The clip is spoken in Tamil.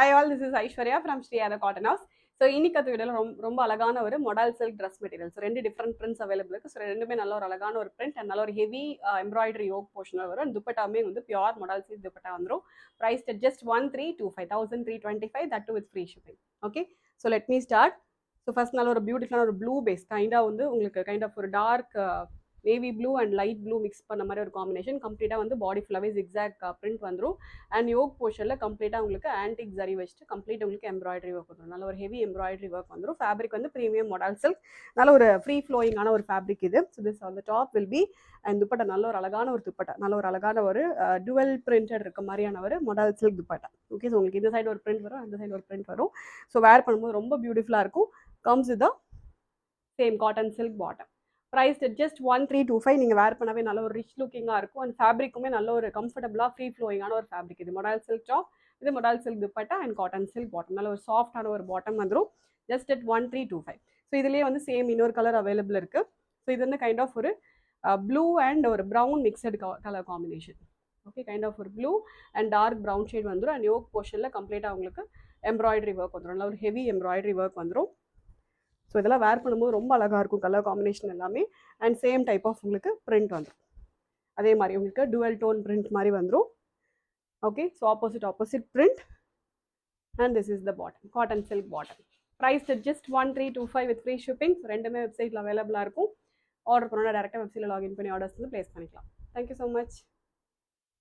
Hi all, this is Aishwarya from Sri Ada Cotton House. So இன்னைக்கு அது வீடியோவில் ரொம்ப அழகான ஒரு model silk dress material. So 2 different prints available இருக்குது. ஸோ ரெண்டுமே நல்ல ஒரு அழகான ஒரு பிரிண்ட் அண்ட் நல்ல ஒரு ஹெவி எம்ப்ராய்டரி யோக் போர்ஷனில் வரும். துப்பட்டாமே வந்து பியூர் மொடல் சில்க் துப்பட்டா வந்துடும். Price just 1325 that too with free shipping. Okay, so let me start. So first நல்ல ஒரு பியூட்டிஃபுல்லான ஒரு ப்ளூ பேஸ் கைண்டாக வந்து உங்களுக்கு கைண்ட் ஆஃப் ஒரு dark navy blue and light blue mix பண்ண மாதிரி ஒரு காம்பினேஷன். கம்ப்ளீட்டாக வந்து பாடி ஃபுல்லாகவே ஜிக்ஸாக் பிரிண்ட் வந்துடும். அண்ட் யோக் போர்ஷனில் கம்ப்ளீட்டாக உங்களுக்கு ஆன்டிக் ஜரி வச்சுட்டு கம்ப்ளீட் உங்களுக்கு எம்ப்ராய்டரி ஒர்க் வந்துடும். நல்ல ஒரு ஹெவி எம்ப்ராய்டரி ஒர்க் வந்துடும். ஃபேப்ரிக் வந்து ப்ரீமியம் மொடல் சில்க், நல்ல ஒரு ஃப்ரீ ஃப்ளோயிங்கான ஒரு ஃபேப்ரிக் இது. So this on the top will be and dupatta நல்ல ஒரு அழகான ஒரு துப்பட்டா, நல்ல ஒரு அழகான ஒரு டுவெல் பிரிண்டட் இருக்க மாதிரியான ஒரு model silk dupatta. Okay, so உங்களுக்கு இந்த சைடு ஒரு பிரிண்ட் வரும், அந்த சைடு ஒரு பிரிண்ட் வரும். ஸோ வேர் பண்ணும்போது ரொம்ப பியூட்டிஃபுல்லாக இருக்கும். Comes with the same cotton silk bottom. Price just 1325. நீங்கள் வேர் பண்ணவே நல்ல ஒரு ரிச் லுக்கிங்காக இருக்கும். அண்ட் ஃபேப்ரிக்குமே நல்ல ஒரு கம்ஃபர்டபுளாக ஃப்ரீ ஃப்ளோயிங்கான ஒரு ஃபேப்ரிக் இது. மொடல் சில்க் டாப், இது model silk dupatta and cotton silk bottom. நல்ல ஒரு சாஃப்டான ஒரு பாட்டம் வந்துடும். Just at 1325. ஸோ இதுலேயே வந்து சேம் இன்னொரு கலர் அவைலபிள் இருக்குது. ஸோ இது வந்து கைண்ட் ஆஃப் ஒரு ப்ளூ அண்ட் ஒரு brown mixed colour combination. Okay, kind of ஒரு blue and dark brown shade வந்துடும். அண்ட் யோக் போர்ஷனில் கம்ப்ளீட்டாக உங்களுக்கு எம்ப்ராய்டரி ஒர்க் வந்துடும். நல்ல ஒரு ஹெவி எம்ப்ராய்டரி ஒர்க் வந்துடும். ஸோ இதெல்லாம் வேர் பண்ணும்போது ரொம்ப அழகாக இருக்கும் கலர் காம்பினேஷன் எல்லாமே. அண்ட் சேம் டைப் ஆஃப் உங்களுக்கு பிரிண்ட் வந்துடும். அதே மாதிரி உங்களுக்கு டுவெல் டோன் பிரிண்ட் மாதிரி வந்துடும். Okay, so opposite print and this is the bottom, cotton silk bottom. Price just 1325 with free shipping. ரெண்டுமே வெப்சைட்டில் அவைலபிளாக இருக்கும். ஆர்டர் பண்ணால் டேரெக்டாக வெப்சைட்டில் லாகின் பண்ணி ஆர்டர்ஸ் வந்து ப்ளேஸ் பண்ணிக்கலாம். Thank you so much.